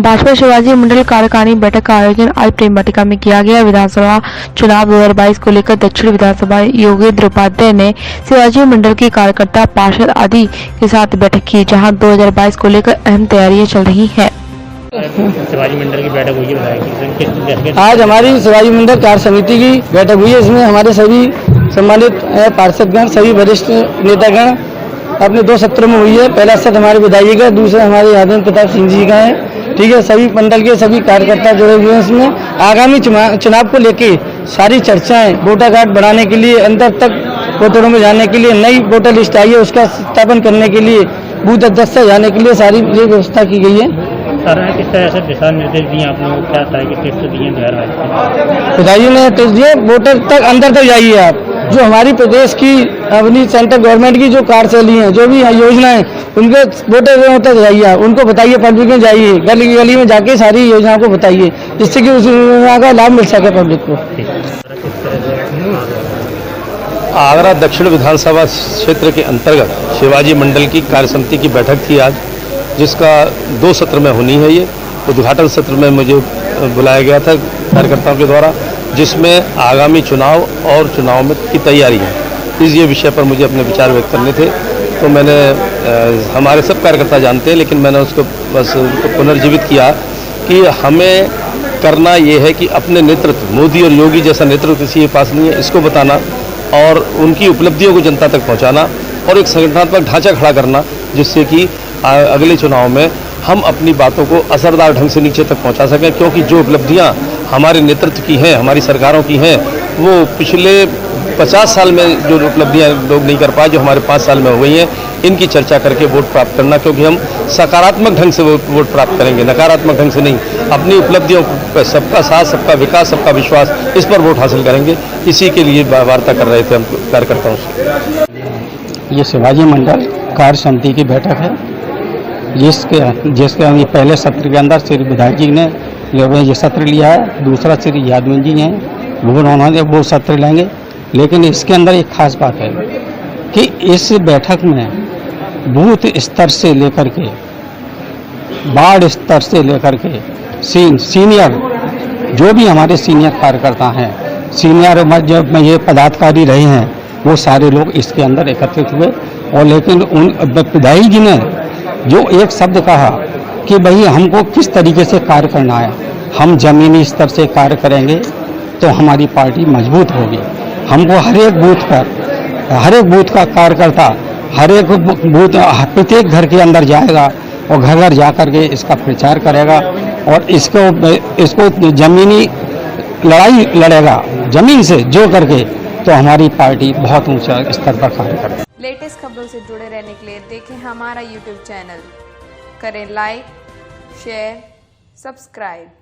भाजपा शिवाजी मंडल कार्यकारिणी बैठक का आयोजन आज प्रेम वाटिका में किया गया। विधानसभा चुनाव 2022 को लेकर दक्षिण विधानसभा योगेंद्र उपाध्याय ने शिवाजी मंडल के कार्यकर्ता, पार्षद आदि के साथ बैठक की, जहां 2022 को लेकर अहम तैयारियां चल रही हैं। शिवाजी मंडल की बैठक हुई है। आज हमारी शिवाजी मंडल कार्य समिति की बैठक हुई है। इसमें हमारे सभी सम्मानित पार्षदगण, सभी वरिष्ठ नेतागण अपने 2 सत्रों में हुई है। पहला सत्र हमारे विधायक का, दूसरा हमारे यादव प्रताप सिंह जी का है। ठीक है, सभी मंडल के सभी कार्यकर्ता जुड़े हुए हैं। इसमें आगामी चुनाव को लेके सारी चर्चाएं, वोटर कार्ड बढ़ाने के लिए, अंदर तक वोटरों में जाने के लिए, नई वोटर लिस्ट आई है उसका स्थापन करने के लिए, बूथ अध्यक्ष जाने के लिए सारी व्यवस्था की गई है। किस तरह से दिशा निर्देश दिए आपने, क्या था कि टिप्स दिए विधायक ने टिप्स दिए, वोटर तक अंदर तक जाइए आप। जो हमारी प्रदेश की अपनी सेंट्रल गवर्नमेंट की जो कार्यशैली है, जो भी योजनाएं, उनके वोटर तक जाइए आप, उनको बताइए, पब्लिक में जाइए, गली गली में जाके सारी योजनाओं को बताइए, जिससे कि उस योजना का लाभ मिल सके पब्लिक को। आगरा दक्षिण विधानसभा क्षेत्र के अंतर्गत शिवाजी मंडल की कार्यसमिति की बैठक थी आज, जिसका 2 सत्र में होनी है। ये उद्घाटन सत्र में मुझे बुलाया गया था कार्यकर्ताओं के द्वारा, जिसमें आगामी चुनाव और चुनाव में की तैयारी है, ये विषय पर मुझे अपने विचार व्यक्त करने थे। तो मैंने हमारे सब कार्यकर्ता जानते हैं, लेकिन मैंने उसको बस पुनर्जीवित किया कि हमें करना ये है कि अपने नेतृत्व, मोदी और योगी जैसा नेतृत्व किसी के पास नहीं है, इसको बताना और उनकी उपलब्धियों को जनता तक पहुँचाना और एक संगठनात्मक ढांचा खड़ा करना, जिससे कि अगले चुनाव में हम अपनी बातों को असरदार ढंग से नीचे तक पहुंचा सकें। क्योंकि जो उपलब्धियां हमारे नेतृत्व की हैं, हमारी सरकारों की हैं, वो पिछले 50 साल में जो उपलब्धियां लोग नहीं कर पाए, जो हमारे 5 साल में हो गई हैं, इनकी चर्चा करके वोट प्राप्त करना। क्योंकि हम सकारात्मक ढंग से वोट प्राप्त करेंगे, नकारात्मक ढंग से नहीं। अपनी उपलब्धियों पर सबका साथ, सबका विकास, सबका विश्वास, इस पर वोट हासिल करेंगे। इसी के लिए वार्ता कर रहे थे हम कार्यकर्ताओं से। ये शिवाजी मंडल कार्य समिति की बैठक है, जिसके पहले सत्र के अंदर श्री विधायक जी ने ये सत्र लिया है, दूसरा श्री यादव जी हैं, उन्होंने वो सत्र लेंगे। लेकिन इसके अंदर एक खास बात है कि इस बैठक में बूथ स्तर से लेकर के, वार्ड स्तर से लेकर के सीनियर, जो भी हमारे सीनियर कार्यकर्ता हैं, सीनियर जब ये पदाधिकारी रहे हैं, वो सारे लोग इसके अंदर एकत्रित हुए। और लेकिन उन विधायक जी ने जो एक शब्द कहा कि भाई हमको किस तरीके से कार्य करना है, हम जमीनी स्तर से कार्य करेंगे तो हमारी पार्टी मजबूत होगी। हमको हर एक बूथ का कार्यकर्ता, हर एक बूथ, प्रत्येक घर के अंदर जाएगा और घर घर जा करके इसका प्रचार करेगा और इसको जमीनी लड़ाई लड़ेगा, जमीन से जो करके, तो हमारी पार्टी बहुत ऊंचा स्तर पर कार्य करेगी। लेटेस्ट खबरों से जुड़े रहने के लिए देखें हमारा YouTube चैनल, करें लाइक, शेयर, सब्सक्राइब।